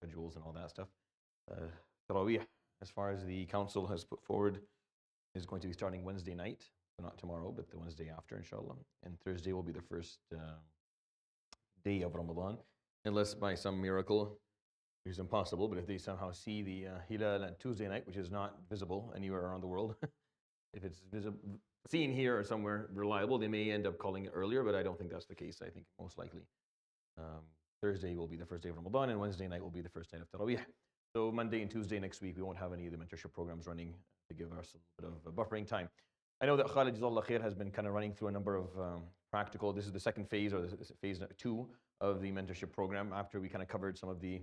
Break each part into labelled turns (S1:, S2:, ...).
S1: schedules and all that stuff. Taraweeh, as far as the council has put forward, is going to be starting Wednesday night, so not tomorrow, but the Wednesday after, inshallah. And Thursday will be the first day of Ramadan, unless by some miracle, which is impossible, but if they somehow see the Hilal on Tuesday night, which is not visible anywhere around the world, if it's seen here or somewhere reliable, they may end up calling it earlier, but I don't think that's the case. I think most likely Thursday will be the first day of Ramadan, and Wednesday night will be the first night of Taraweeh. So Monday and Tuesday next week, we won't have any of the mentorship programs running to give us a little bit of buffering time. I know that Khalid Jazakallah Khair has been kind of running through a number of practical, this is the second phase, or this is phase 2 of the mentorship program, after we kind of covered some of the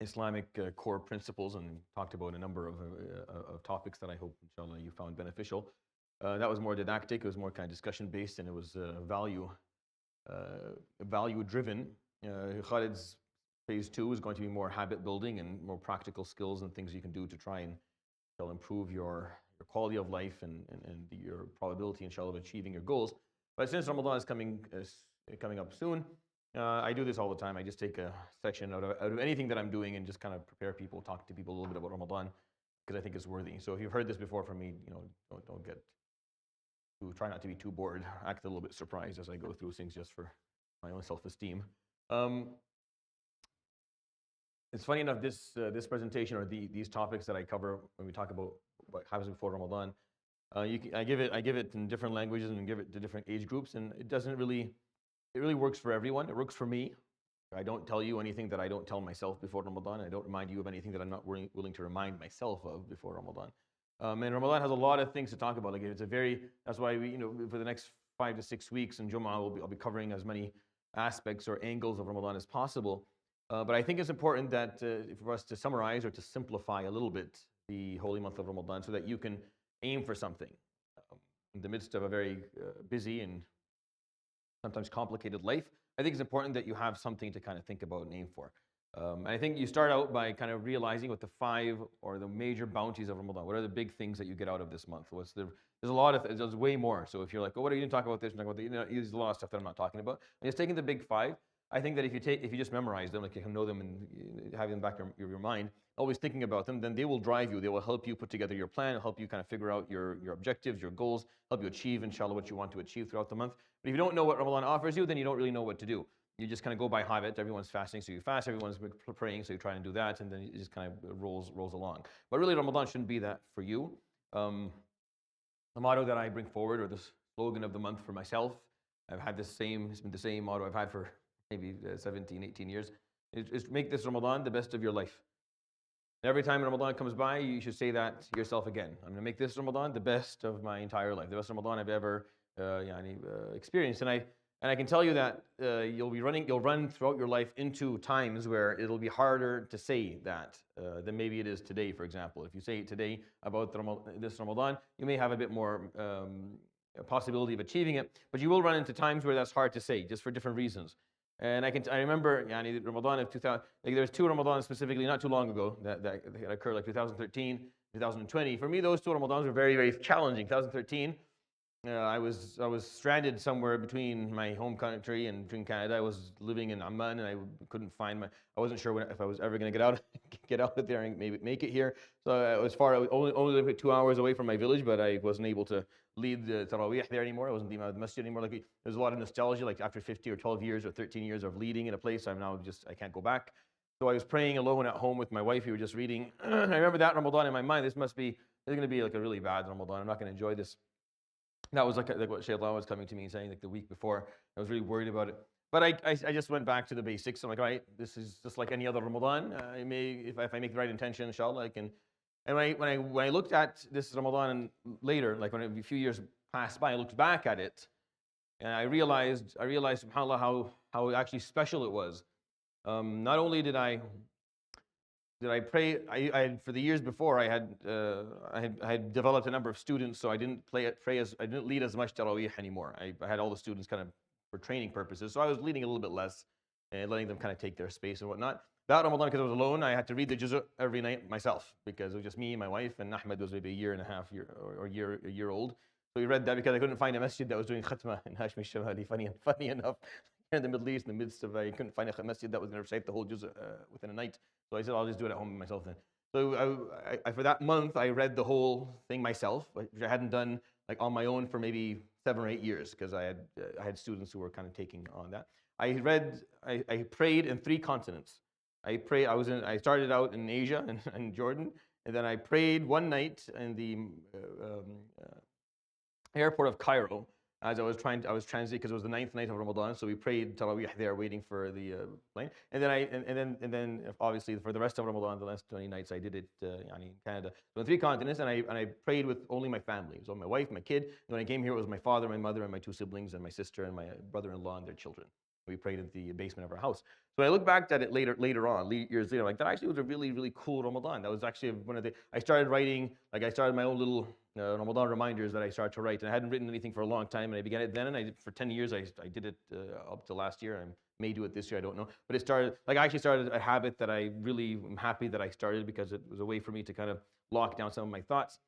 S1: Islamic core principles and talked about a number of topics that I hope, inshallah, you found beneficial. That was more didactic, it was more kind of discussion based, and it was value driven. Khalid's phase 2 is going to be more habit building and more practical skills and things you can do to try and improve your quality of life and your probability, inshallah, of achieving your goals. But since Ramadan is coming up soon, I do this all the time. I just take a section out of anything that I'm doing and just kind of prepare people, talk to people a little bit about Ramadan, because I think it's worthy. So if you've heard this before from me, try not to be too bored. Act a little bit surprised as I go through things, just for my own self-esteem. It's funny enough, this presentation, or these topics that I cover when we talk about what happens before Ramadan, I give it in different languages and give it to different age groups, and it really works for everyone. It works for me. I don't tell you anything that I don't tell myself before Ramadan. I don't remind you of anything that I'm not willing to remind myself of before Ramadan. And Ramadan has a lot of things to talk about. Like, that's why we, for the next 5 to 6 weeks in Jummah, I'll be covering as many aspects or angles of Ramadan as possible. But I think it's important that for us to summarize or to simplify a little bit the holy month of Ramadan, so that you can aim for something. In the midst of a very busy and sometimes complicated life, I think it's important that you have something to kind of think about and aim for. And I think you start out by kind of realizing what the 5 or the major bounties of Ramadan, what are the big things that you get out of this month? There's way more. So if you're like, oh, what are you going to talk about this? And talk about there's a lot of stuff that I'm not talking about. And just taking the big 5. I think that if you just memorize them, like you can know them and have them back in your mind, always thinking about them, then they will drive you. They will help you put together your plan, help you kind of figure out your objectives, your goals, help you achieve, inshallah, what you want to achieve throughout the month. But if you don't know what Ramadan offers you, then you don't really know what to do. You just kind of go by habit. Everyone's fasting, so you fast. Everyone's praying, so you try and do that, and then it just kind of rolls along. But really, Ramadan shouldn't be that for you. The motto that I bring forward, or the slogan of the month for myself, it's been the same motto I've had for maybe 17, 18 years, is make this Ramadan the best of your life. Every time Ramadan comes by, you should say that to yourself again. I'm going to make this Ramadan the best of my entire life, the best Ramadan I've ever experienced. And I can tell you that you'll run throughout your life into times where it'll be harder to say that than maybe it is today, for example. If you say it today about this Ramadan, you may have a bit more possibility of achieving it, but you will run into times where that's hard to say, just for different reasons. And I remember Ramadan of 2000, there's 2 Ramadans specifically not too long ago that occurred, like 2013, 2020. For me, those 2 Ramadans were very, very challenging. 2013, I was stranded somewhere between my home country and between Canada. I was living in Amman, and I couldn't find I wasn't sure if I was ever going to get out of there and maybe make it here. So I was only 2 hours away from my village, but I wasn't able to lead the Taraweeh there anymore. I wasn't the Imam of the Masjid anymore. There's a lot of nostalgia, like after 50 or 12 years or 13 years of leading in a place, I can't go back. So I was praying alone at home with my wife. We were just reading. I remember that Ramadan in my mind. This is going to be like a really bad Ramadan. I'm not going to enjoy this. That was like what Shaytan was coming to me and saying, like, the week before. I was really worried about it. But I just went back to the basics. I'm like, all right, this is just like any other Ramadan. If I make the right intention, inshallah, I can. And when I looked at this Ramadan later, like when a few years passed by, I looked back at it, and I realized, subhanAllah, how actually special it was. Not only did I pray, I for the years before, I had developed a number of students, so I didn't I didn't lead as much Taraweeh anymore. I had all the students kind of for training purposes, so I was leading a little bit less and letting them kind of take their space and whatnot. That Ramadan, because I was alone, I had to read the Juz' every night myself, because it was just me, my wife, and Ahmed was maybe a year old. So we read that because I couldn't find a masjid that was doing khatma in Hashmi Shamali, funny enough. in the Middle East, in the midst of, I couldn't find a masjid that was going to recite the whole juz within a night. So I said, I'll just do it at home myself then. So for that month, I read the whole thing myself, which I hadn't done like on my own for maybe 7 or 8 years, because I had students who were kind of taking on that. I prayed in 3 continents. I started out in Asia and Jordan, and then I prayed one night in the airport of Cairo as I was transiting, because it was the 9th night of Ramadan, so we prayed Tarawih there, waiting for the plane. And then obviously for the rest of Ramadan, the last 20 nights, I did it in Canada. So in 3 continents, and I prayed with only my family. So my wife, my kid. And when I came here, it was my father, my mother, and my 2 siblings, and my sister, and my brother-in-law, and their children. We prayed in the basement of our house. So I look back at it later on, years later, like that actually was a really, really cool Ramadan. That was actually one of the, I started writing, like I started my own little Ramadan reminders that I started to write. And I hadn't written anything for a long time, and I began it then, and for 10 years, I did it up to last year. I may do it this year, I don't know. But it started, like I actually started a habit that I really am happy that I started, because it was a way for me to kind of lock down some of my thoughts.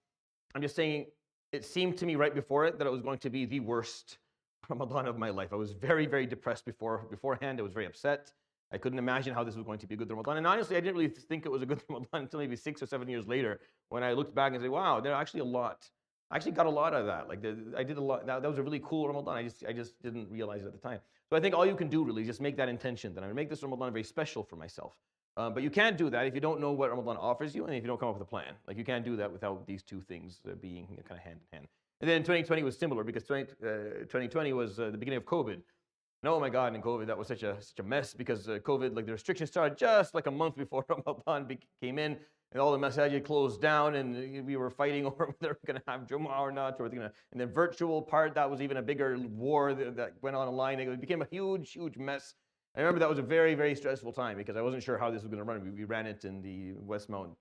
S1: I'm just saying, it seemed to me right before it that it was going to be the worst Ramadan of my life. I was very, very depressed beforehand. I was very upset. I couldn't imagine how this was going to be a good Ramadan. And honestly, I didn't really think it was a good Ramadan until maybe 6 or 7 years later, when I looked back and said, wow, there are actually a lot. I actually got a lot of that. Like I did a lot. That was a really cool Ramadan. I just didn't realize it at the time. So I think all you can do really is just make that intention that I'm going to make this Ramadan very special for myself. But you can't do that if you don't know what Ramadan offers you, and if you don't come up with a plan. Like you can't do that without these 2 things being kind of hand in hand. And then 2020 was similar, because 2020 was the beginning of COVID. And oh my God, in COVID, that was such a mess, because COVID, like the restrictions started just like a month before Ramadan came in, and all the masajid closed down, and we were fighting over whether we're going to have Jummah or not, and the virtual part, that was even a bigger war that went on online. It became a huge, huge mess. I remember that was a very, very stressful time, because I wasn't sure how this was going to run. We ran it in the Westmount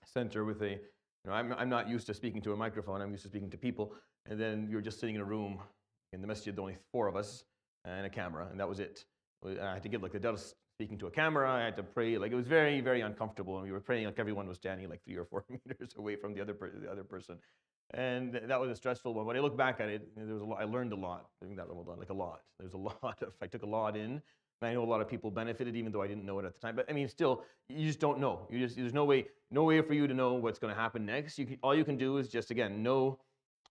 S1: Center with a, I'm not used to speaking to a microphone. I'm used to speaking to people. And then we were just sitting in a room in the masjid, only 4 of us, and a camera, and that was it. I had to give like the dars speaking to a camera. I had to pray. Like it was very, very uncomfortable. And we were praying like everyone was standing like 3 or 4 meters away from the other person. And that was a stressful one. When I look back at it, there was a lot. I learned a lot during that Ramadan, like a lot. There's a lot of, I took a lot in. And I know a lot of people benefited, even though I didn't know it at the time. But I mean, still, you just don't know. There's no way for you to know what's going to happen next. All you can do is just, again, know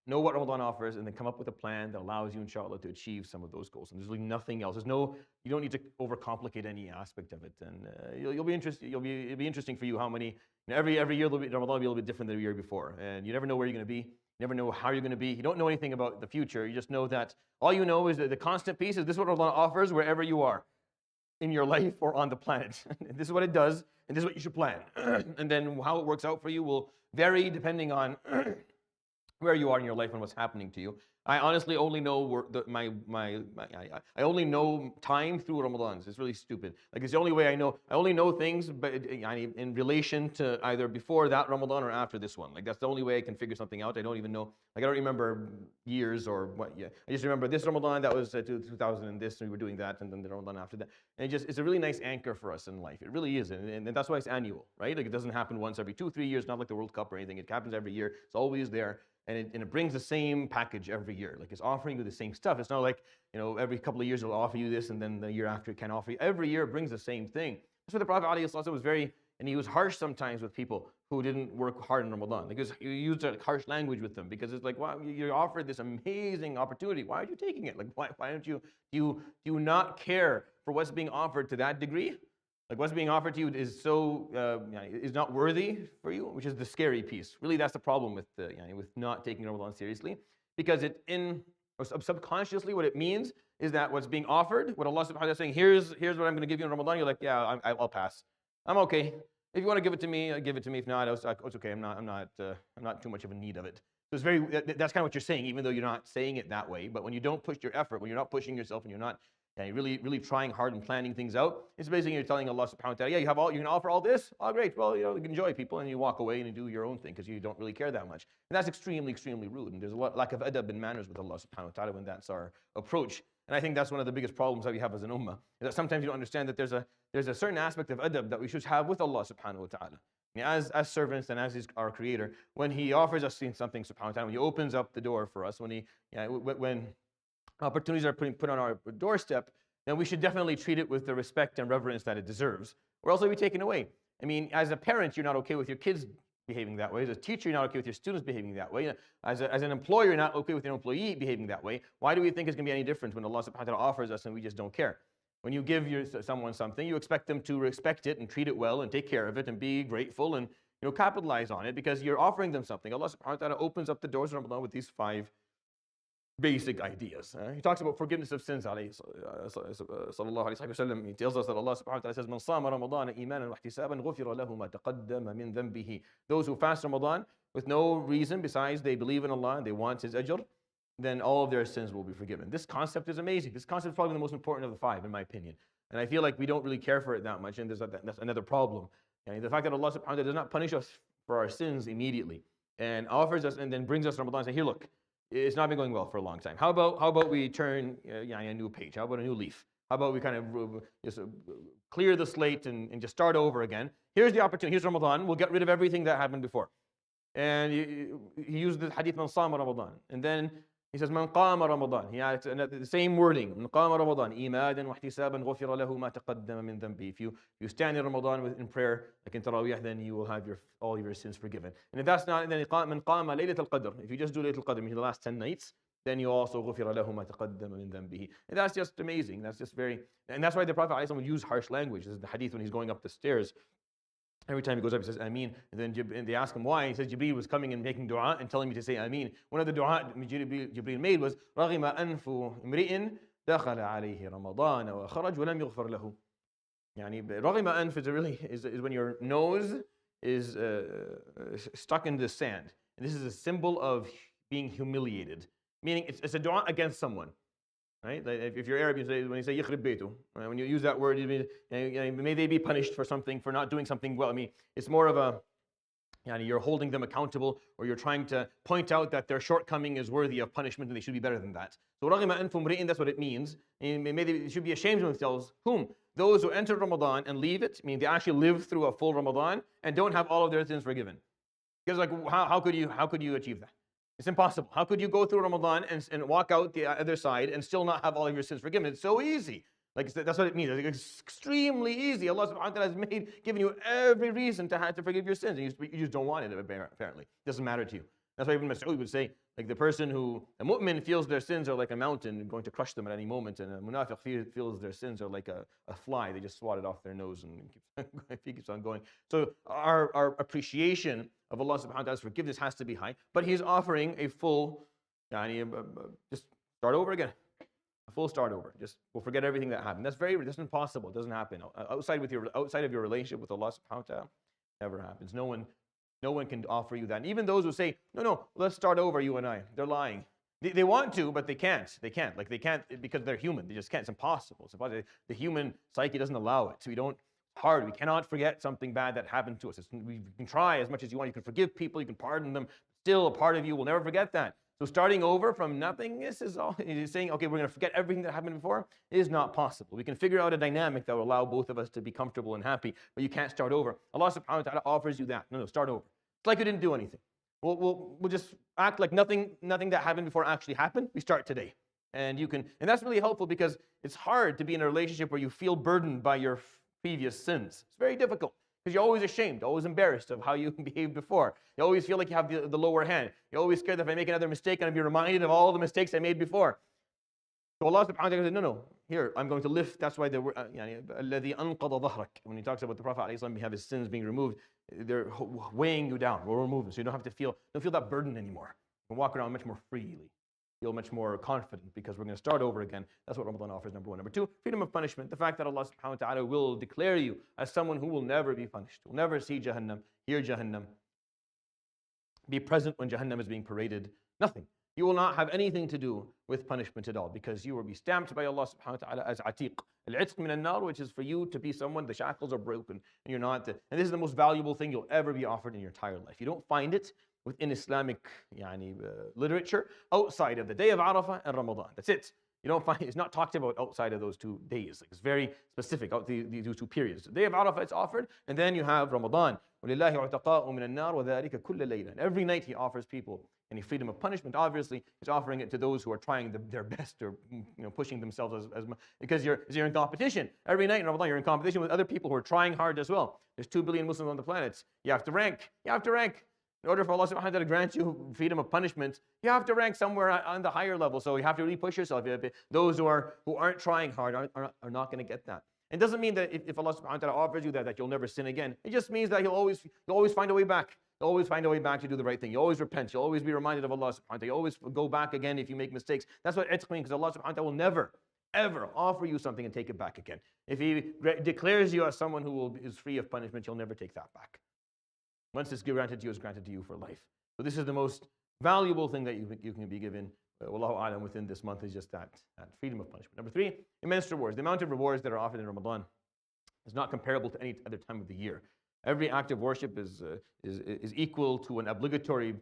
S1: what Ramadan offers, and then come up with a plan that allows you, inshallah, to achieve some of those goals. And there's really nothing else. You don't need to overcomplicate any aspect of it. And you'll be interested. It'll be interesting for you how many. Every year Ramadan will be a little bit different than the year before, and you never know where you're going to be. You never know how you're going to be. You don't know anything about the future. You just know that all you know is that the constant piece is this is what Ramadan offers wherever you are in your life or on the planet. This is what it does, and this is what you should plan. And then how it works out for you will vary depending on where you are in your life and what's happening to you. I honestly only know I only know time through Ramadans. It's really stupid. Like it's the only way I know. I only know things, but in relation to either before that Ramadan or after this one. Like that's the only way I can figure something out. I don't even know. Like I don't remember years or what. Yeah, I just remember this Ramadan. That was 2000 and this, and we were doing that, and then the Ramadan after that. And it's a really nice anchor for us in life. It really is, and that's why it's annual, right? Like it doesn't happen once every 2-3 years. Not like the World Cup or anything. It happens every year. It's always there. And it brings the same package every year. Like it's offering you the same stuff. It's not like, every couple of years it'll offer you this, and then the year after it can't offer you. Every year it brings the same thing. That's why the Prophet ﷺ was and he was harsh sometimes with people who didn't work hard in Ramadan. Because he used a harsh language with them, because it's like, wow, you're offered this amazing opportunity. Why aren't you taking it? Like, why don't you, do you not care for what's being offered to that degree? Like what's being offered to you is is not worthy for you, which is the scary piece. Really, that's the problem with not taking Ramadan seriously, because subconsciously what it means is that what's being offered, what Allah subhanahu wa ta'ala is saying, here's what I'm going to give you in Ramadan. You're like, yeah, I'll pass. I'm okay. If you want to give it to me, give it to me. If not, it's okay. I'm not too much of a need of it. So that's kind of what you're saying, even though you're not saying it that way. But when you don't push your effort, when you're not pushing yourself, and you're not really, really trying hard and planning things out, it's basically you're telling Allah subhanahu wa ta'ala, yeah, you can offer all this? Oh, great. Well, you can enjoy people, and you walk away and you do your own thing because you don't really care that much. And that's extremely, extremely rude. And there's a lack of adab and manners with Allah subhanahu wa ta'ala when that's our approach. And I think that's one of the biggest problems that we have as an ummah, is that sometimes you don't understand that there's a certain aspect of adab that we should have with Allah subhanahu wa ta'ala. As servants and as our creator, when he offers us something subhanahu wa ta'ala, when he opens up the door for us, when opportunities are put on our doorstep, then we should definitely treat it with the respect and reverence that it deserves, or else it'll be taken away. I mean, as a parent, you're not okay with your kids behaving that way. As a teacher, you're not okay with your students behaving that way. As an employer, you're not okay with your employee behaving that way. Why do we think it's going to be any different when Allah subhanahu wa ta'ala offers us and we just don't care? When you give someone something, you expect them to respect it and treat it well and take care of it and be grateful and capitalize on it because you're offering them something. Allah subhanahu wa ta'ala opens up the doors of Ramadan with these 5 basic ideas. He talks about forgiveness of sins. He tells us that Allah subhanahu wa ta'ala says, "Man sama Ramadan imanan wa ihtisaban ghufira lahu ma taqaddama min dhanbihi." Those who fast Ramadan with no reason besides they believe in Allah and they want His ajr, then all of their sins will be forgiven. This concept is amazing. This concept is probably the most important of the 5, in my opinion. And I feel like we don't really care for it that much, and that's another problem. The fact that Allah subhanahu wa ta'ala does not punish us for our sins immediately and offers us and then brings us Ramadan and says, "Here, look, it's not been going well for a long time. How about we turn a new page? How about a new leaf? How about we kind of just clear the slate and just start over again? Here's the opportunity. Here's Ramadan. We'll get rid of everything that happened before." And he used the hadith, "Man sama Ramadan." And then he says, "Man qama Ramadan." He adds the same wording. "Man qama Ramadan, imadan wa ihtisaban ghufira lahu ma taqaddama min dhanbi." If you stand in Ramadan in prayer, like in Taraweeh, then you will have all your sins forgiven. And if that's not, then "Man qama laylat al-qadr." If you just do laylat al-qadr, meaning the last 10 nights, then you also "ghufira lahu ma taqaddama min dhanbihi." And that's just amazing. That's just and that's why the Prophet ﷺ would use harsh language. This is the hadith when he's going up the stairs. Every time he goes up, he says, "Ameen." And then they ask him why. He says, "Jibreel was coming and making dua and telling me to say Ameen." One of the dua Jibreel made was, "رَغِمَ أَنْفُ إِمْرِئٍ دَخَلَ عَلَيْهِ رَمَضَانَ وَخَرَجْ وَلَمْ يُغْفَرْ لَهُ." رَغِمَ أَنْف is when your nose is stuck in the sand. And this is a symbol of being humiliated. Meaning it's a dua against someone. Right? Like if you're Arab, when you say "Yikhrib Baytu," when you use that word, you mean, may they be punished for something, for not doing something well. I mean, it's more of a, you're holding them accountable, or you're trying to point out that their shortcoming is worthy of punishment and they should be better than that. So "Raghima anfum mri'in," that's what it means. And may they should be ashamed of themselves. Whom? Those who enter Ramadan and leave it, meaning they actually live through a full Ramadan and don't have all of their sins forgiven. Because how could you achieve that? It's impossible. How could you go through Ramadan and walk out the other side and still not have all of your sins forgiven? It's so easy. That's what it means. It's extremely easy. Allah subhanahu wa ta'ala has given you every reason to have to forgive your sins. And you just don't want it, apparently. It doesn't matter to you. That's why Ibn Mas'ud would say, like the mu'min feels their sins are like a mountain going to crush them at any moment, and a munafiq feels their sins are like a fly. They just swat it off their nose and he keeps on going. So our appreciation of Allah subhanahu wa ta'ala's forgiveness has to be high, but He's offering a full, just start over again. A full start over. We'll forget everything that happened. That's impossible. It doesn't happen. Outside of your relationship with Allah subhanahu wa ta'ala, never happens. No one can offer you that. And even those who say, no, let's start over, you and I, they're lying. They want to, but they can't. They can't because they're human. They just can't. It's impossible. The human psyche doesn't allow it. So we cannot forget something bad that happened to us. We can try as much as you want. You can forgive people. You can pardon them. Still, a part of you will never forget that. So starting over from nothing, this is all. He's saying, okay, we're going to forget everything that happened before. It is not possible. We can figure out a dynamic that will allow both of us to be comfortable and happy, but you can't start over. Allah subhanahu wa ta'ala offers you that. No, start over. It's like you didn't do anything. We'll just act like nothing that happened before actually happened. We start today. And that's really helpful because it's hard to be in a relationship where you feel burdened by your previous sins. It's very difficult. Because you're always ashamed, always embarrassed of how you behaved before. You always feel like you have the lower hand. You're always scared that if I make another mistake, I'm going to be reminded of all the mistakes I made before. So Allah subhanahu wa ta'ala said, no, here, I'm going to lift. That's why الَّذِي أَنْقَضَ ظَهْرَكَ. When he talks about the Prophet ﷺ, we have his sins being removed. They're weighing you down. We'll remove them. So you don't have to feel that burden anymore. You can walk around much more freely. Feel much more confident because we're going to start over again. That's what Ramadan offers, number one. Number two, freedom of punishment. The fact that Allah subhanahu wa ta'ala will declare you as someone who will never be punished, will never see Jahannam, hear Jahannam, be present when Jahannam is being paraded. Nothing. You will not have anything to do with punishment at all because you will be stamped by Allah subhanahu wa ta'ala as atiq. Al-'itq min al-nar, which is for you to be someone, the shackles are broken and you're not. And this is the most valuable thing you'll ever be offered in your entire life. You don't find it within Islamic literature outside of the day of Arafah and Ramadan. That's it. You don't find it's not talked about outside of those 2 days. It's very specific out these 2 periods. The day of Arafah it's offered, and then you have Ramadan. وَلِلَّهِ عُتَقَاءُ مِنَ النَّارِ وَذَلِكَ كُلَّ لَيْلًا. Every night He offers people any freedom of punishment, obviously, he's offering it to those who are trying their best or pushing themselves as much, because you're in competition. Every night in Ramadan, you're in competition with other people who are trying hard as well. There's 2 billion Muslims on the planet. You have to rank. You have to rank. In order for Allah subhanahu wa ta'ala to grant you freedom of punishment, you have to rank somewhere on the higher level. So you have to really push yourself. Those who aren't trying hard are not going to get that. It doesn't mean that if Allah subhanahu wa ta'ala offers you that you'll never sin again. It just means that you'll always find a way back. You'll always find a way back to do the right thing. You always repent. You'll always be reminded of Allah subhanahu wa ta'ala. You always go back again if you make mistakes. That's what itq means, because Allah subhanahu wa ta'ala will never, ever offer you something and take it back again. If He declares you as someone who is free of punishment, He'll never take that back. Once it's granted to you, it's granted to you for life. So this is the most valuable thing that you can be given, wallahu a'lam, within this month, is just that freedom of punishment. Number 3, immense rewards. The amount of rewards that are offered in Ramadan is not comparable to any other time of the year. Every act of worship is equal to an obligatory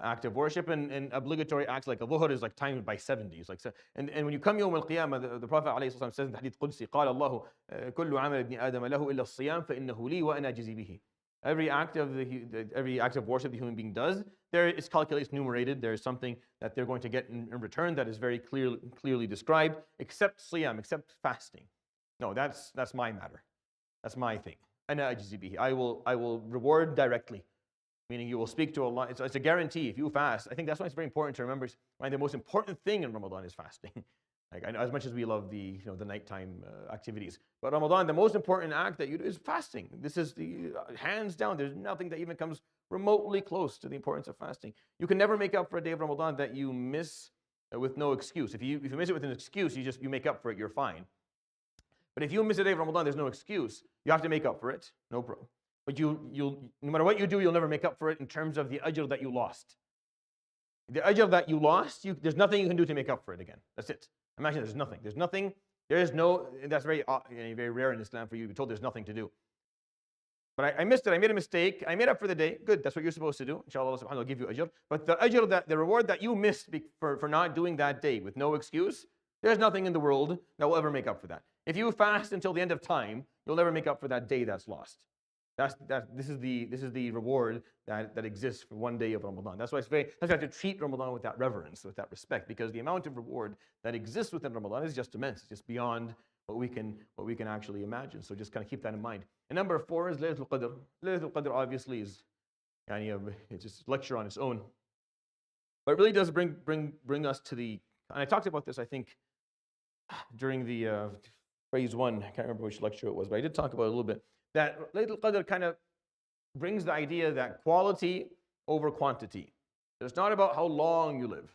S1: act of worship, and obligatory acts like a dhuhr is like timed by 70. It's like, and when you come Yawm al-Qiyamah, the Prophet ﷺ says in the Hadith Qudsi, قال الله كل عمل ابن آدم له إلا الصيام فإنه لي وأنا أجزي به. Every act of worship the human being does, there is calculated, numerated. There is something that they're going to get in return that is very clearly described, except siyam, except fasting. No, that's my matter. That's my thing. Ana ajzi bihi. I will reward directly, meaning you will speak to Allah. It's a guarantee. If you fast, I think that's why it's very important to remember. Right, the most important thing in Ramadan is fasting. Like, I know, as much as we love the nighttime activities, but Ramadan, the most important act that you do is fasting. This is the hands down. There's nothing that even comes remotely close to the importance of fasting. You can never make up for a day of Ramadan that you miss with no excuse. If you miss it with an excuse, you make up for it. You're fine. But if you miss a day of Ramadan, there's no excuse. You have to make up for it. No problem. But no matter what you do, you'll never make up for it in terms of the ajr that you lost. The ajr that you lost, there's nothing you can do to make up for it again. That's it. Imagine there's nothing. That's very rare in Islam for you to be told there's nothing to do. But I missed it. I made a mistake. I made up for the day. Good. That's what you're supposed to do. Inshallah, Allah subhanahu wa ta'ala will give you ajr. But the reward that you missed for not doing that day with no excuse, there's nothing in the world that will ever make up for that. If you fast until the end of time, you'll never make up for that day that's lost. This is the reward that exists for one day of Ramadan. That's why we have to treat Ramadan with that reverence, with that respect, because the amount of reward that exists within Ramadan is just immense. It's just beyond what we can actually imagine. So just kind of keep that in mind. And number 4 is Laylatul Qadr. Laylatul Qadr obviously is it's just a lecture on its own, but it really does bring us to the. And I talked about this, I think, during the phase 1. I can't remember which lecture it was, but I did talk about it a little bit. That Laylatul Qadr kind of brings the idea that quality over quantity. It's not about how long you live,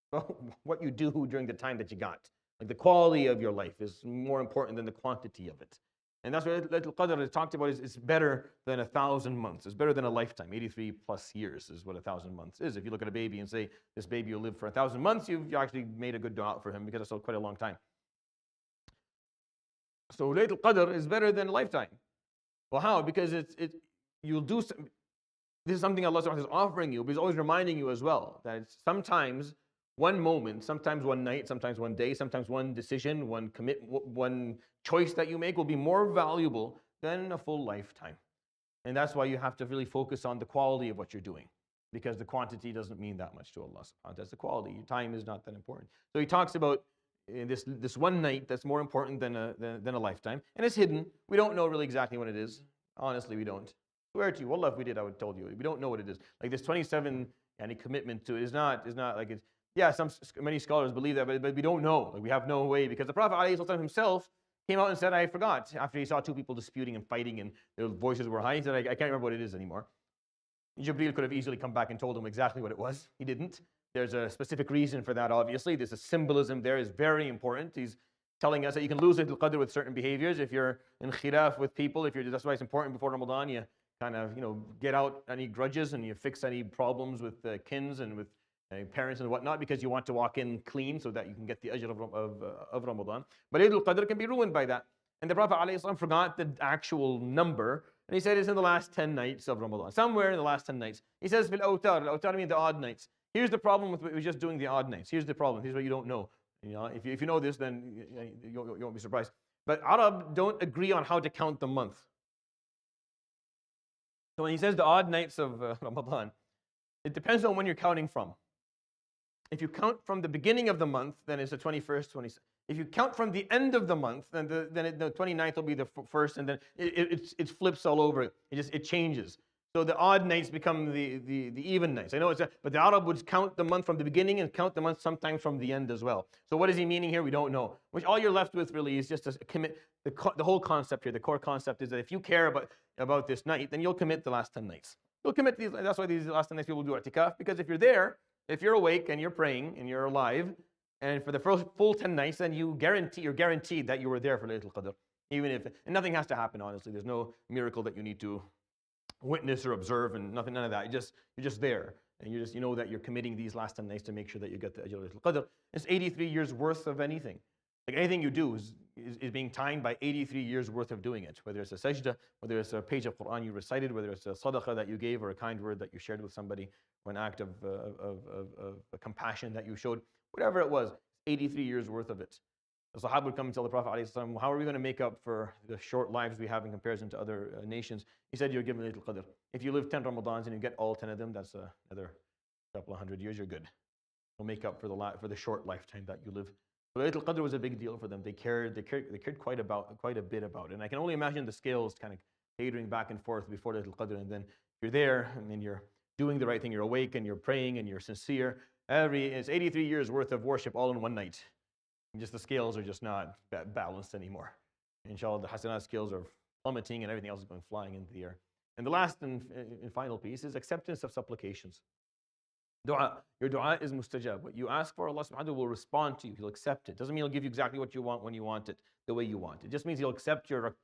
S1: but what you do during the time that you got. Like the quality of your life is more important than the quantity of it. And that's what Laylatul Qadr is talked about. It's better than 1,000 months. It's better than a lifetime. 83 plus years is what 1,000 months is. If you look at a baby and say, this baby will live for 1,000 months, you've actually made a good dua for him, because it's quite a long time. So Laylatul Qadr is better than a lifetime. Well, how? Because you'll do. This is something Allah subhanahu wa ta'ala is offering you, but He's always reminding you as well that it's sometimes one moment, sometimes one night, sometimes one day, sometimes one decision, one choice that you make will be more valuable than a full lifetime. And that's why you have to really focus on the quality of what you're doing, because the quantity doesn't mean that much to Allah subhanahu wa ta'ala. That's the quality. Your time is not that important. So He talks about this one night that's more important than a lifetime, and it's hidden. We don't know really exactly what it is. Honestly, we don't. Swear to you, wallah, if we did, I would have told you. We don't know what it is. Like this 27 commitment to it is not like it's. Yeah, many scholars believe that, but we don't know. Like, we have no way, because the Prophet ﷺ himself came out and said, I forgot, after he saw 2 people disputing and fighting and their voices were high. He said, I can't remember what it is anymore. Jibreel could have easily come back and told him exactly what it was. He didn't. There's a specific reason for that, obviously. There's a symbolism there is very important. He's telling us that you can lose Laylatul Qadr with certain behaviors. If you're in khilaf with people, that's why it's important before Ramadan, you kind of, get out any grudges and you fix any problems with kins and with parents and whatnot, because you want to walk in clean so that you can get the ajr of Ramadan. But Laylatul Qadr can be ruined by that. And the Prophet ﷺ forgot the actual number, and he said it's in the last 10 nights of Ramadan. Somewhere in the last 10 nights. He says, fil awtar. Awtar means the odd nights. Here's the problem with just doing the odd nights. Here's the problem. Here's what you don't know. If you know this, then you won't be surprised. But Arab don't agree on how to count the month. So when he says the odd nights of Ramadan, it depends on when you're counting from. If you count from the beginning of the month, then it's the 21st, 22nd. If you count from the end of the month, then the 29th will be the first, and then it flips all over. It changes. So the odd nights become the even nights. I know but the Arab would count the month from the beginning and count the month sometimes from the end as well. So what is he meaning here? We don't know. Which all you're left with really is just to commit. The whole concept here, the core concept is that if you care about this night, then you'll commit the last 10 nights. You'll commit these. That's why these last 10 nights people do i'tikaf, because if you're there, if you're awake and you're praying and you're alive, and for the first full 10 nights, then you're guaranteed that you were there for Laylatul Qadr. And nothing has to happen, honestly. There's no miracle that you need to witness or observe, and none of that. You're just there. And you know that you're committing these last 10 nights to make sure that you get the Ajr Laylatul Qadr. It's 83 years worth of anything. Like anything you do is being timed by 83 years worth of doing it. Whether it's a sajda, whether it's a page of Quran you recited, whether it's a sadaqah that you gave or a kind word that you shared with somebody, or an act of compassion that you showed, whatever it was, 83 years worth of it. The Sahaba would come and tell the Prophet, ﷺ, how are we going to make up for the short lives we have in comparison to other nations? He said, you're given Laylatul Qadr. If you live 10 Ramadans and you get all 10 of them, that's another couple of hundred years, you're good. You'll make up for the short lifetime that you live. So Laylatul Qadr was a big deal for them. They cared quite a bit about it. And I can only imagine the scales kind of catering back and forth before Laylatul Qadr, and then you're there, and then you're doing the right thing. You're awake, and you're praying, and you're sincere. It's 83 years worth of worship all in one night. And just the scales are just not balanced anymore. Inshallah, the hasanat scales are plummeting, and everything else is going flying into the air. And the last and final piece is acceptance of supplications. Dua. Your dua is mustajab. What you ask for, Allah subhanahu wa ta'ala will respond to you. He'll accept it. Doesn't mean He'll give you exactly what you want when you want it, the way you want it. It just means He'll accept your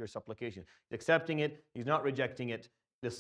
S1: supplication. He's accepting it. He's not rejecting it. When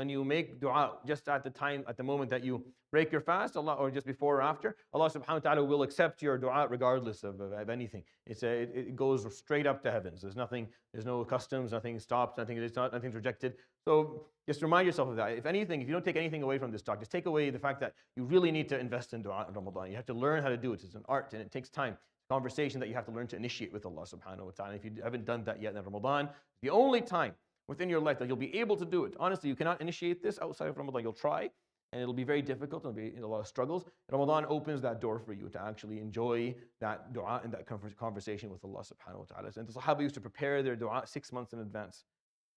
S1: you make dua just at the moment that you break your fast, Allah, or just before or after, Allah subhanahu wa ta'ala will accept your dua regardless of anything. It goes straight up to heavens. There's no customs, nothing stops, nothing's rejected. So just remind yourself of that. If you don't take anything away from this talk, just take away the fact that you really need to invest in dua in Ramadan. You have to learn how to do it. It's an art and it takes time. Conversation that you have to learn to initiate with Allah subhanahu wa ta'ala. If you haven't done that yet in Ramadan, the only time within your life that you'll be able to do it. Honestly, you cannot initiate this outside of Ramadan. You'll try, and it'll be very difficult. There'll be a lot of struggles. Ramadan opens that door for you to actually enjoy that dua and that conversation with Allah subhanahu wa ta'ala. And the Sahaba used to prepare their dua 6 months in advance.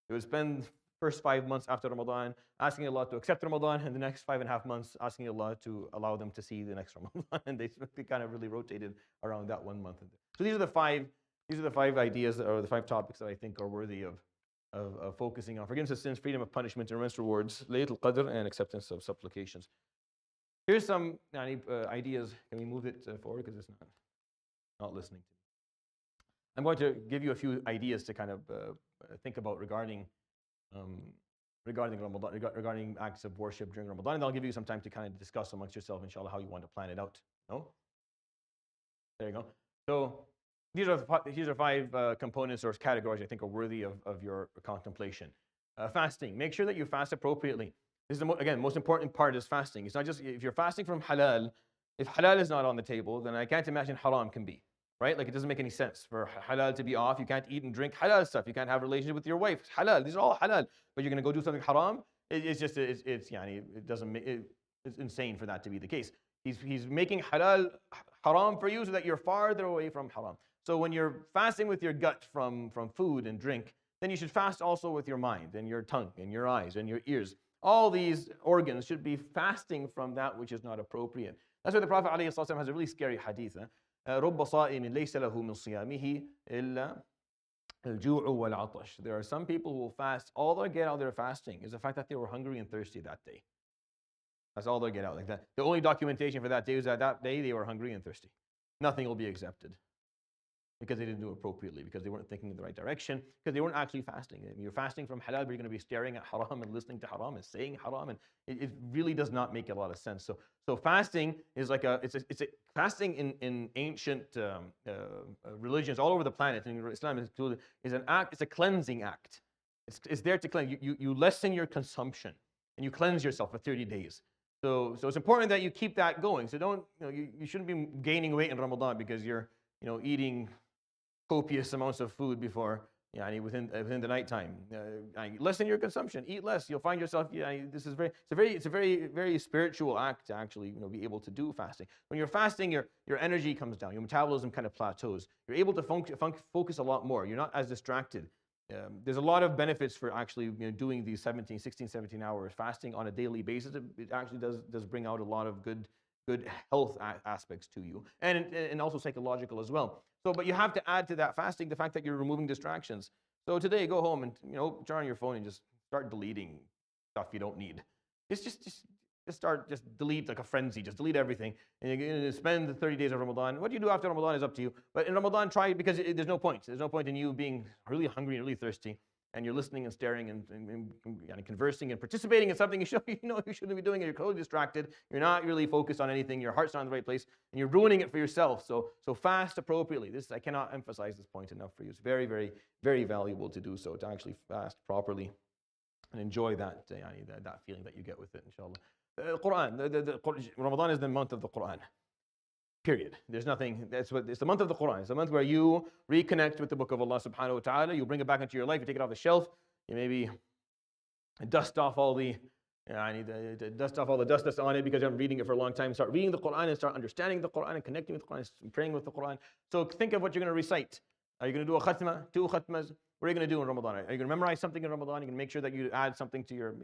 S1: They would spend first 5 months after Ramadan asking Allah to accept Ramadan, and the next 5.5 months asking Allah to allow them to see the next Ramadan. And they kind of really rotated around that 1 month. So these are the five ideas, or the 5 topics that I think are worthy of focusing on: forgiveness of sins, freedom of punishment, immense rewards, Laylatul Qadr, and acceptance of supplications. Here's some ideas. Can we move it forward, because it's not listening to me? I'm going to give you a few ideas to kind of think about regarding Ramadan, regarding acts of worship during Ramadan, and I'll give you some time to kind of discuss amongst yourself, inshallah, how you want to plan it out. No? There you go. So these are 5 components or categories I think are worthy of your contemplation. Fasting. Make sure that you fast appropriately. This is again, most important part is fasting. It's not just if you're fasting from halal. If halal is not on the table, then I can't imagine haram can be. Right? Like, it doesn't make any sense for halal to be off. You can't eat and drink halal stuff. You can't have a relationship with your wife. It's halal. These are all halal. But you're going to go do something haram? It's insane for that to be the case. He's making halal haram for you so that you're farther away from haram. So when you're fasting with your gut from food and drink, then you should fast also with your mind and your tongue and your eyes and your ears. All these organs should be fasting from that which is not appropriate. That's why the Prophet ﷺ has a really scary hadith. رب صائم ليس له من صيامه إلا الجوع والعطش. There are some people who will fast. All they get out of their fasting is the fact that they were hungry and thirsty that day. That's all they get out like that. The only documentation for that day is that day they were hungry and thirsty. Nothing will be accepted, because they didn't do it appropriately, because they weren't thinking in the right direction, because they weren't actually fasting. I mean, you're fasting from halal, but you're going to be staring at haram and listening to haram and saying haram, and it really does not make a lot of sense. So fasting is like fasting in ancient religions all over the planet, and Islam is an act. It's a cleansing act. It's there to cleanse. You lessen your consumption and you cleanse yourself for 30 days. So it's important that you keep that going. So you shouldn't be gaining weight in Ramadan because you're eating copious amounts of food before within the nighttime. Lessen your consumption, eat less. You'll find yourself. This is it's a very spiritual act to actually be able to do fasting. When you're fasting, your energy comes down, your metabolism kind of plateaus. You're able to focus a lot more. You're not as distracted. There's a lot of benefits for actually doing these 16, 17 hours fasting on a daily basis. It actually does bring out a lot of good health aspects to you, and also psychological as well. So, but you have to add to that fasting the fact that you're removing distractions. So today, go home and turn on your phone and just start deleting stuff you don't need. Just delete like a frenzy. Just delete everything, and you're going to spend the 30 days of Ramadan. What you do after Ramadan is up to you. But in Ramadan, try, because there's no point. There's no point in you being really hungry and really thirsty, and you're listening and staring and conversing and participating in something you shouldn't be doing, and you're totally distracted. You're not really focused on anything. Your heart's not in the right place, and you're ruining it for yourself. So fast appropriately. I cannot emphasize this point enough for you. It's very, very, very valuable to do so, to actually fast properly and enjoy that feeling that you get with it, inshallah. Quran. Ramadan is the month of the Quran. Period. There's nothing. It's the month of the Quran. It's the month where you reconnect with the book of Allah subhanahu wa ta'ala. You bring it back into your life. You take it off the shelf. You maybe dust off all the dust that's on it because you've been reading it for a long time. Start reading the Quran and start understanding the Quran and connecting with the Quran and praying with the Quran. So think of what you're going to recite. Are you going to do a khatma, 2 khatmas? What are you going to do in Ramadan? Are you going to memorize something in Ramadan? You're going to make sure that you add something to your...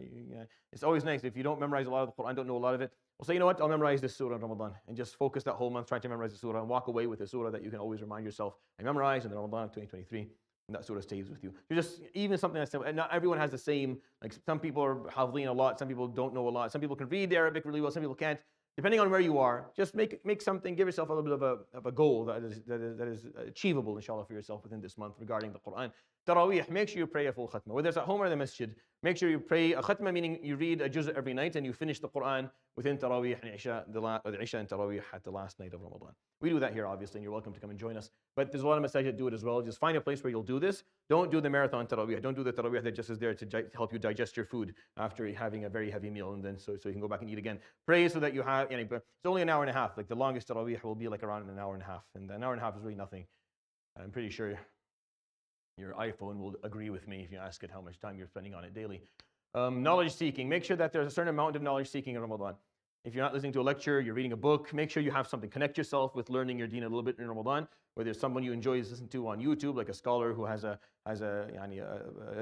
S1: It's always nice if you don't memorize a lot of the Quran, don't know a lot of it. Well, say, you know what? I'll memorize this surah in Ramadan and just focus that whole month trying to memorize the surah and walk away with a surah that you can always remind yourself. I memorized in the Ramadan of 2023, and that surah stays with you. You're just, even something that's simple, and not everyone has the same, like some people are hafidhin a lot, some people don't know a lot, some people can read Arabic really well, some people can't. Depending on where you are, just make something, give yourself a little bit of a goal that is achievable, inshallah, for yourself within this month regarding the Quran. Taraweeh, make sure you pray a full khatma. Whether it's at home or in the masjid, make sure you pray a khatma, meaning you read a juz every night and you finish the Quran within Taraweeh and Isha, the Isha and Taraweeh at the last night of Ramadan. We do that here, obviously, and you're welcome to come and join us. But there's a lot of masajid that do it as well. Just find a place where you'll do this. Don't do the marathon Taraweeh. Don't do the Taraweeh that just is there to help you digest your food after having a very heavy meal, and then so you can go back and eat again. Pray so that you have, it's only an hour and a half. Like the longest Taraweeh will be like around an hour and a half. And an hour and a half is really nothing. I'm pretty sure your iPhone will agree with me if you ask it how much time you're spending on it daily. Knowledge seeking. Make sure that there's a certain amount of knowledge seeking in Ramadan. If you're not listening to a lecture, you're reading a book, make sure you have something. Connect yourself with learning your deen a little bit in Ramadan. Whether there's someone you enjoy listening to on YouTube, like a scholar who has a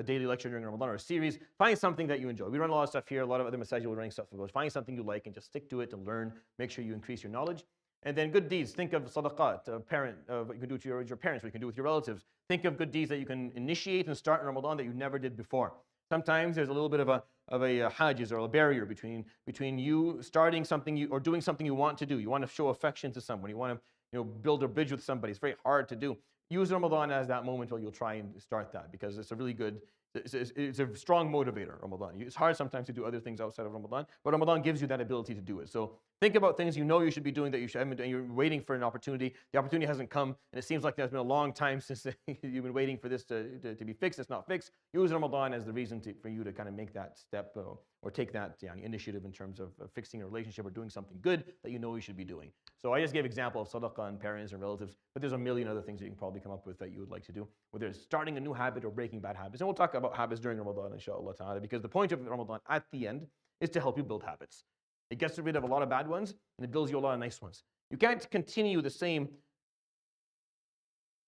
S1: daily lecture during Ramadan or a series. Find something that you enjoy. We run a lot of stuff here. A lot of other masajid will running stuff about. Find something you like and just stick to it and learn. Make sure you increase your knowledge. And then good deeds. Think of sadaqat, what you can do to your parents, what you can do with your relatives. Think of good deeds that you can initiate and start in Ramadan that you never did before. Sometimes there's a little bit of a hajiz or a barrier between you starting something or doing something you want to do. You want to show affection to someone. You want to build a bridge with somebody. It's very hard to do. Use Ramadan as that moment where you'll try and start that, because it's a really good, it's a strong motivator, Ramadan. It's hard sometimes to do other things outside of Ramadan, but Ramadan gives you that ability to do it. So think about things you know you should be doing that you haven't done. You're waiting for an opportunity. The opportunity hasn't come, and it seems like there's been a long time since you've been waiting for this to be fixed. It's not fixed. Use Ramadan as the reason for you to kind of make that step or take that initiative in terms of fixing a relationship or doing something good that you know you should be doing. So I just gave example of sadaqah and parents and relatives, but there's a million other things that you can probably come up with that you would like to do, whether it's starting a new habit or breaking bad habits. And we'll talk about habits during Ramadan, inshallah ta'ala, because the point of Ramadan at the end is to help you build habits. It gets rid of a lot of bad ones, and it builds you a lot of nice ones. You can't continue the same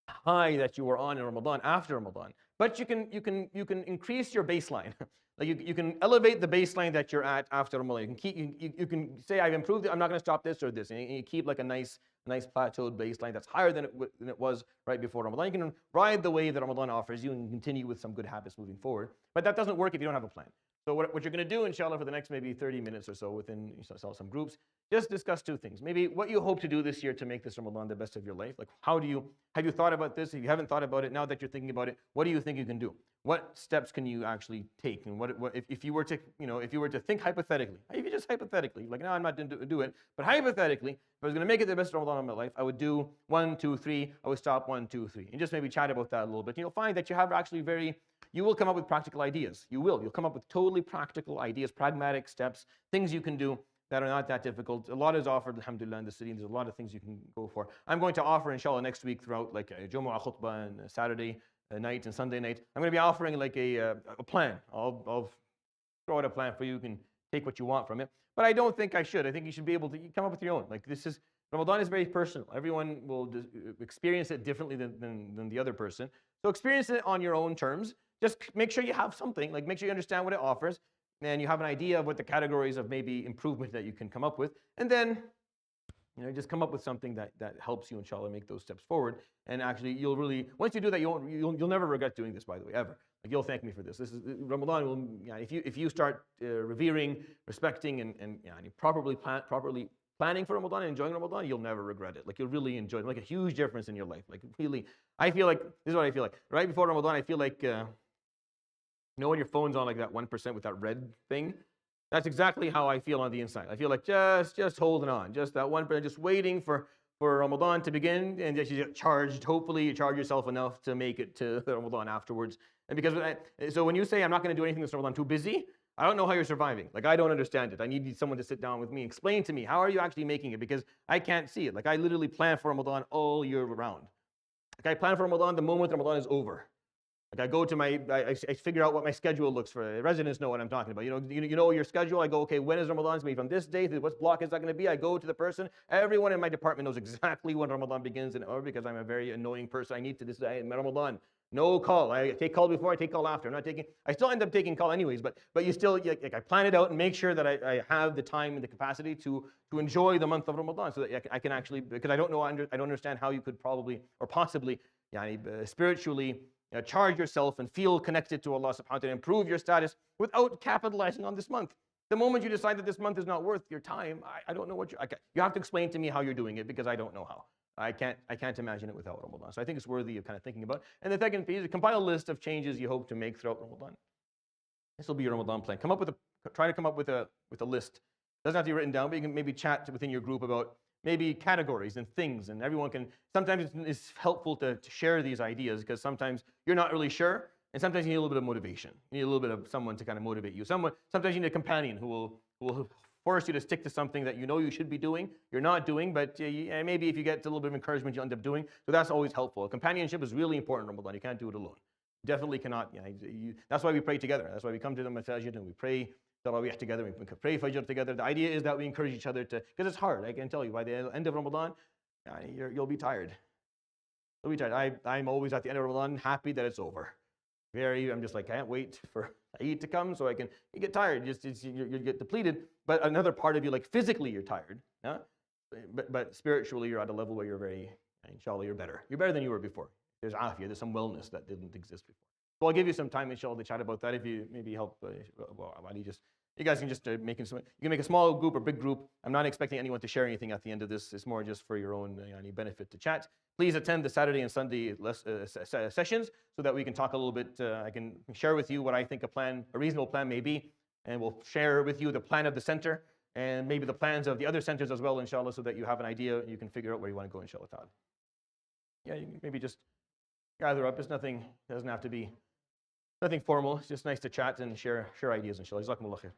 S1: high that you were on in Ramadan after Ramadan, but you can increase your baseline. Like you can elevate the baseline that you're at after Ramadan. You can say, I've improved it. I'm not going to stop this or this, and you keep like a nice plateaued baseline that's higher than it was right before Ramadan. You can ride the wave that Ramadan offers you and continue with some good habits moving forward. But that doesn't work if you don't have a plan. So what you're going to do, inshallah, for the next maybe 30 minutes or so within some groups, just discuss two things. Maybe what you hope to do this year to make this Ramadan the best of your life. Like, have you thought about this? If you haven't thought about it, now that you're thinking about it, what do you think you can do? What steps can you actually take? And if you were to think hypothetically, if you just hypothetically, like, no, I'm not going to do it, but hypothetically, if I was going to make it the best Ramadan of my life, I would do 1, 2, 3. I would stop 1, 2, 3, and just maybe chat about that a little bit. You'll find that you have actually you will come up with practical ideas. You'll come up with totally practical ideas, pragmatic steps, things you can do that are not that difficult. A lot is offered, alhamdulillah, in the city, and there's a lot of things you can go for. I'm going to offer, inshallah, next week throughout, like Jumu'ah khutbah and Saturday night and Sunday night, I'm going to be offering like a plan. I'll throw out a plan for you. You can take what you want from it. But I don't think I should. I think you should be able to come up with your own. Like Ramadan is very personal. Everyone will experience it differently than the other person. So experience it on your own terms. Just make sure you have something. Like make sure you understand what it offers, and you have an idea of what the categories of maybe improvement that you can come up with, and then just come up with something that helps you, inshallah, make those steps forward. And actually, you'll really, once you do that, you'll never regret doing this, by the way, ever. Like, you'll thank me for this. This is Ramadan. Will, if you start revering, respecting, and properly planning for Ramadan and enjoying Ramadan, you'll never regret it. Like, you'll really enjoy it. Like, a huge difference in your life. Like, really, I feel like, this is what I feel like. Right before Ramadan, I feel like, when your phone's on like that 1% with that red thing, that's exactly how I feel on the inside. I feel like just holding on, just that 1%, just waiting for Ramadan to begin, and just you get charged. Hopefully, you charge yourself enough to make it to Ramadan afterwards. And because so when you say I'm not going to do anything this Ramadan, too busy, I don't know how you're surviving. Like, I don't understand it. I need someone to sit down with me, explain to me, how are you actually making it? Because I can't see it. Like, I literally plan for Ramadan all year round. Like, I plan for Ramadan the moment Ramadan is over. Like, I go to I figure out what my schedule looks for. Residents know what I'm talking about. You know your schedule. I go, okay, when is Ramadan? It's going to be from this date. What block is that going to be? I go to the person. Everyone in my department knows exactly when Ramadan begins and over, because I'm a very annoying person. I need to decide Ramadan. No call. I take call before, I take call after. I'm not taking. I still end up taking call anyways, but you still, like, I plan it out and make sure that I have the time and the capacity to enjoy the month of Ramadan, so that I can actually, because I don't understand how you could probably or possibly spiritually charge yourself and feel connected to Allah subhanahu wa ta'ala, improve your status without capitalizing on this month. The moment you decide that this month is not worth your time, I don't know what you have to explain to me how you're doing it, because I don't know how. I can't imagine it without Ramadan. So I think it's worthy of kind of thinking about. And the second piece, compile a list of changes you hope to make throughout Ramadan. This will be your Ramadan plan. Try to come up with a list. It doesn't have to be written down, but you can maybe chat within your group about maybe categories and things, and everyone can. Sometimes it's helpful to share these ideas, because sometimes you're not really sure, and sometimes you need a little bit of motivation. You need a little bit of someone to kind of motivate you. Sometimes you need a companion who will force you to stick to something that you know you should be doing, you're not doing, but maybe if you get a little bit of encouragement, you end up doing. So that's always helpful. Companionship is really important in Ramadan. You can't do it alone. Definitely cannot. That's why we pray together. That's why we come to the masajid and we pray Tarawih together, we can pray Fajr together. The idea is that we encourage each other to, because it's hard. I can tell you, by the end of Ramadan, you'll be tired. You'll be tired. I'm always at the end of Ramadan happy that it's over. I'm just like, I can't wait for Eid to come so you get tired. You get depleted. But another part of you, like physically, you're tired. Yeah? But spiritually, you're at a level where you're inshallah, you're better. You're better than you were before. There's afiyah, there's some wellness that didn't exist before. So I'll give you some time, inshallah, to chat about that. If you maybe help, you guys can just you can make a small group or big group. I'm not expecting anyone to share anything at the end of this. It's more just for your own benefit to chat. Please attend the Saturday and Sunday sessions so that we can talk a little bit. I can share with you what I think a reasonable plan may be, and we'll share with you the plan of the center and maybe the plans of the other centers as well, inshallah, so that you have an idea and you can figure out where you want to go, inshallah ta'ala. Yeah, you can maybe just gather up. It doesn't have to be nothing formal. It's just nice to chat and share ideas, inshallah. Jazakumullah khair.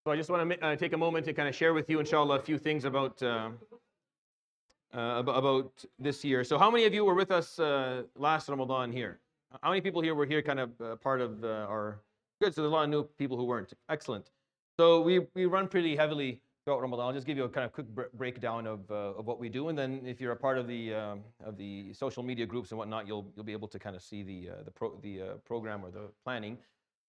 S1: So I just want to take a moment to kind of share with you, inshallah, a few things about this year. So how many of you were with us last Ramadan here? How many people here were here kind of part of our... Good, so there's a lot of new people who weren't. Excellent. So we run pretty heavily throughout Ramadan. I'll just give you a kind of quick breakdown of what we do, and then if you're a part of the social media groups and whatnot, you'll be able to kind of see the program or the planning.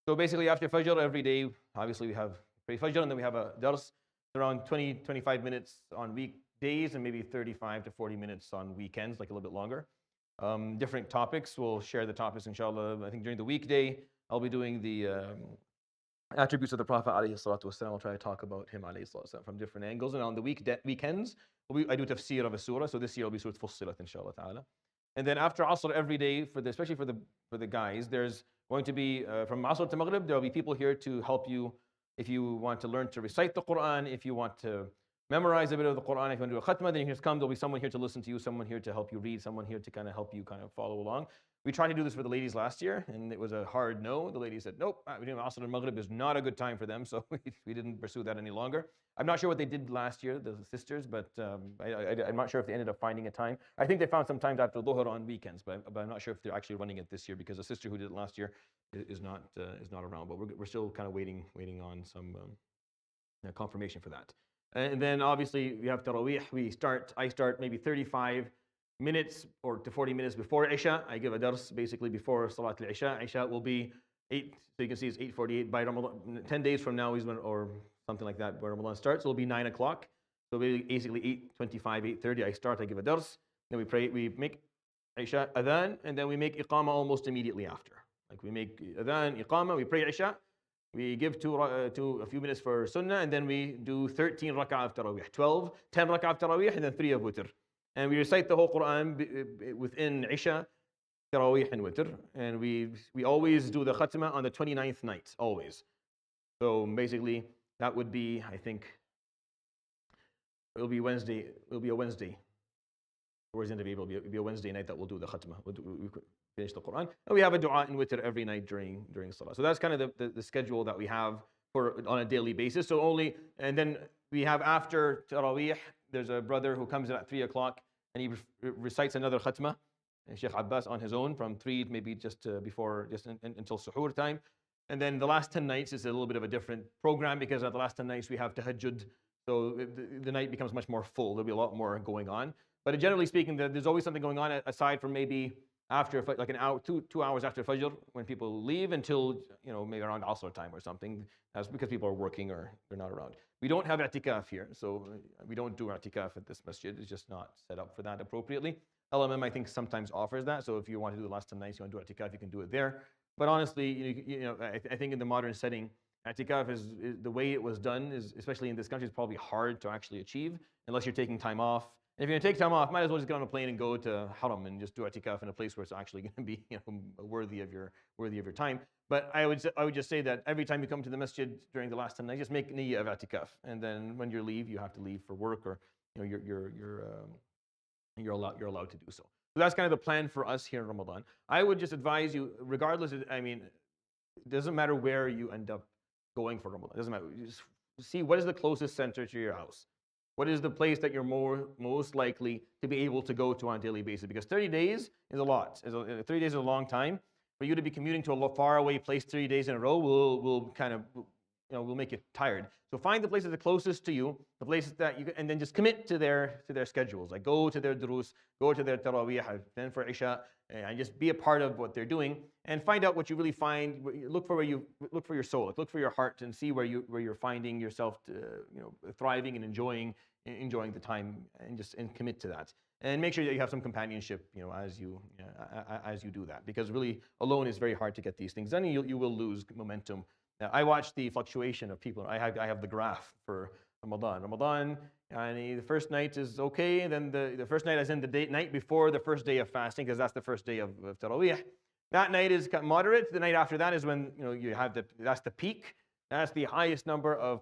S1: So basically, after Fajr every day, obviously we have pray Fajr, and then we have a dars around 20-25 minutes on weekdays, and maybe 35 to 40 minutes on weekends, like a little bit longer. Different topics. We'll share the topics, inshallah. I think during the weekday, I'll be doing the attributes of the Prophet alayhi salatu wasalam. I'll try to talk about him alayhi salatu wasalam from different angles. And on the weekends, I do tafsir of a surah. So this year will be Surah Fussilat, inshallah ta'ala. And then after Asr every day, especially for the guys, there's going to be, from Asr to Maghrib, there'll be people here to help you if you want to learn to recite the Quran, if you want to memorize a bit of the Quran, if you want to do a khatma, then you just come. There'll be someone here to listen to you, someone here to help you read, someone here to kind of help you kind of follow along. We tried to do this for the ladies last year, and it was a hard no. The ladies said, nope, Asr and Maghrib is not a good time for them, so we didn't pursue that any longer. I'm not sure what they did last year, the sisters, but I'm not sure if they ended up finding a time. I think they found some times after Dhuhr on weekends, but I'm not sure if they're actually running it this year, because the sister who did it last year is not around. But we're still kind of waiting on some confirmation for that. And then obviously we have Taraweeh. I start maybe 35 minutes or to 40 minutes before Isha. I give a dars basically before Salat al-Isha. Isha will be 8, so you can see it's 8:48 by Ramadan. 10 days from now is when, or something like that, where Ramadan starts. It'll be 9 o'clock. So basically 8:25, 8:30, I start, I give a dars. Then we pray, we make Isha adhan, and then we make Iqamah almost immediately after. Like we make adhan, Iqamah, we pray Isha. We give a few minutes for Sunnah, and then we do 13 rak'ah of Taraweeh, 10 rak'ah of Taraweeh, and then 3 of Witr. And we recite the whole Quran within Isha, Taraweeh, and Witr. And we always do the Khatmah on the 29th night, always. So basically, that would be, I think, it'll be Wednesday. It'll be a Wednesday. Towards the end of April, it'll be a Wednesday night that we'll do the Khatmah. We finish the Quran. And we have a dua in Witr every night during Salah. So that's kind of the schedule that we have on a daily basis. And then we have after Taraweeh, there's a brother who comes in at 3 o'clock and he recites another Khatmah, Sheikh Abbas on his own from 3 maybe just until Suhoor time. And then the last 10 nights is a little bit of a different program, because at the last 10 nights we have Tahajjud. So the night becomes much more full. There'll be a lot more going on. But generally speaking, there's always something going on aside from maybe after, like an hour, 2 hours after Fajr, when people leave, until maybe around Asr time or something. That's because people are working or they're not around. We don't have i'tikaf here, so we don't do i'tikaf at this masjid. It's just not set up for that appropriately. LMM, I think, sometimes offers that. So if you want to do the last 10 nights, you want to do i'tikaf, you can do it there. But honestly, I think in the modern setting, i'tikaf is the way it was done, is especially in this country, is probably hard to actually achieve unless you're taking time off. And if you're going to take time off, might as well just get on a plane and go to Haram and just do i'tikaf in a place where it's actually going to be worthy of your time. But I would just say that every time you come to the masjid during the last 10 nights, just make niyyah of i'tikaf, and then when you leave, you have to leave for work, or you're allowed to do so. So that's kind of the plan for us here in Ramadan. I would just advise you, regardless, it doesn't matter where you end up going for Ramadan. It doesn't matter. You just see what is the closest center to your house. What is the place that you're most likely to be able to go to on a daily basis? Because 30 days is a lot. 30 days is a long time. For you to be commuting to a faraway place 30 days in a row will kind of, will make you tired. So find the places the closest to you, the places that and then just commit to their schedules. Like go to their durus, go to their Taraweeh, then for Isha, and just be a part of what they're doing, and find out what you really find. Look for your soul, look for your heart, and see where you're finding yourself, thriving and enjoying the time, and commit to that. And make sure that you have some companionship, as you do that, because really alone is very hard to get these things done. You will lose momentum. Now, I watch the fluctuation of people. I have the graph for Ramadan, and the first night is okay. And then the first night, as in the night before the first day of fasting, because that's the first day of Taraweeh. That night is moderate. The night after that is when you have that's the peak. That's the highest number of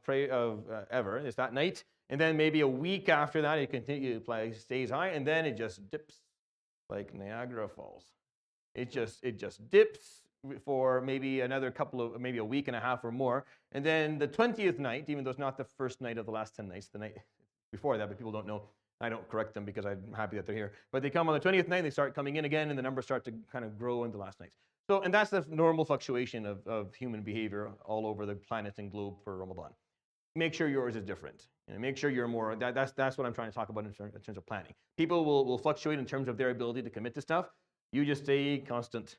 S1: ever. It's that night. And then maybe a week after that, it stays high, and then it just dips like Niagara Falls. It just dips for maybe another maybe a week and a half or more. And then the 20th night, even though it's not the first night of the last 10 nights, the night before that, but people don't know. I don't correct them because I'm happy that they're here. But they come on the 20th night, they start coming in again, and the numbers start to kind of grow in the last nights. So, and that's the normal fluctuation of human behavior all over the planet and globe for Ramadan. Make sure yours is different. Make sure you're more, that's what I'm trying to talk about in terms of planning. People will fluctuate in terms of their ability to commit to stuff. You just stay constant.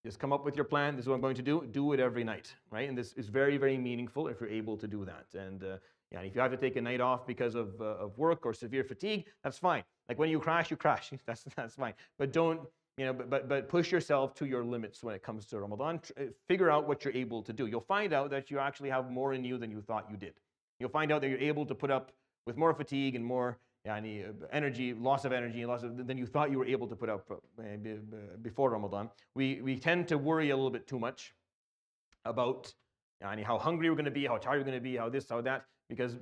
S1: Just come up with your plan. This is what I'm going to do. Do it every night, right? And this is very, very meaningful if you're able to do that. And yeah, if you have to take a night off because of work or severe fatigue, that's fine. Like when you crash, you crash. That's fine. But don't, but push yourself to your limits when it comes to Ramadan. Figure out what you're able to do. You'll find out that you actually have more in you than you thought you did. You'll find out that you're able to put up with more fatigue and more energy, loss of energy, than you thought you were able to put up before Ramadan. We tend to worry a little bit too much about how hungry we're going to be, how tired we're going to be, how this, how that, because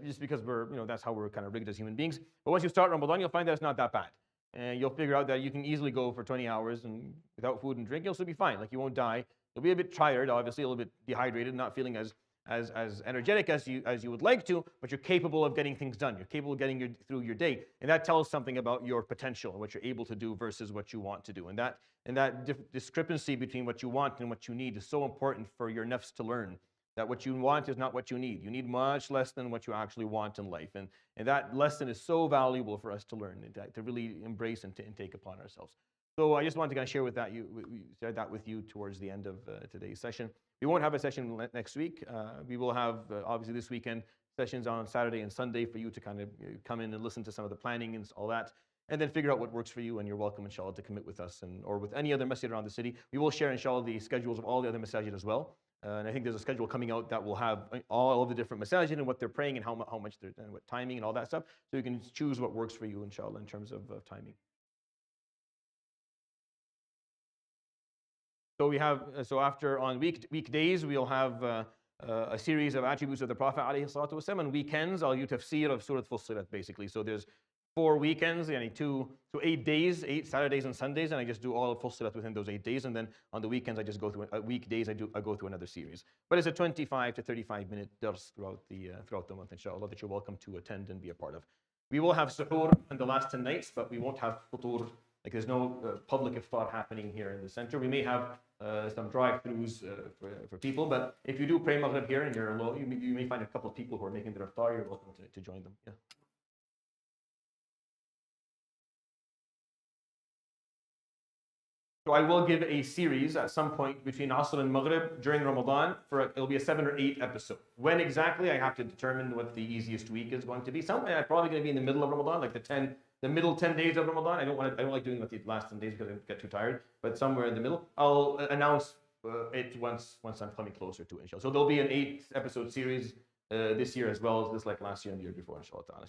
S1: we're, that's how we're kind of rigged as human beings. But once you start Ramadan, you'll find that it's not that bad. And you'll figure out that you can easily go for 20 hours and without food and drink, you'll still be fine. Like you won't die. You'll be a bit tired, obviously, a little bit dehydrated, not feeling as energetic as you would like to, but you're capable of getting things done. You're capable of getting through your day, and that tells something about your potential, what you're able to do versus what you want to do. And that discrepancy between what you want and what you need is so important for your nafs to learn. That what you want is not what you need. You need much less than what you actually want in life, and that lesson is so valuable for us to learn and to really embrace and take upon ourselves. So I just wanted to kind of share with you towards the end of today's session. We won't have a session next week. We will have, obviously this weekend, sessions on Saturday and Sunday for you to kind of come in and listen to some of the planning and all that, and then figure out what works for you, and you're welcome, inshallah, to commit with us or with any other masjid around the city. We will share, inshallah, the schedules of all the other masajid as well. And I think there's a schedule coming out that will have all of the different masajid and what they're praying and how much they're and what timing and all that stuff. So you can choose what works for you, inshallah, in terms of timing. So we have, after on weekdays, we'll have a series of attributes of the Prophet ﷺ. On weekends, I'll do tafsir of Surah Fussilat, basically. So there's 4 weekends, so 8 days, 8 Saturdays and Sundays, and I just do all of Fussilat within those 8 days. And then on the weekends, I just go through, weekdays, I go through another series. But it's a 25 to 35 minute dars throughout the month, inshallah, that you're welcome to attend and be a part of. We will have suhoor in the last 10 nights, but we won't have futur. Like there's no public iftar happening here in the center. We may have some drive-thrus for people, but if you do pray Maghrib here and you're alone, you may find a couple of people who are making their iftar. You're welcome to join them. Yeah. So I will give a series at some point between Asr and Maghrib during Ramadan. It'll be a 7 or 8 episode. When exactly, I have to determine what the easiest week is going to be. Somewhere probably going to be in the middle of Ramadan, like the middle 10 days of Ramadan. I don't like doing it the last 10 days because I get too tired. But somewhere in the middle, I'll announce it once I'm coming closer to it, inshallah. So there'll be an 8 episode series this year as well as this, like last year and the year before, inshallah ta'ala.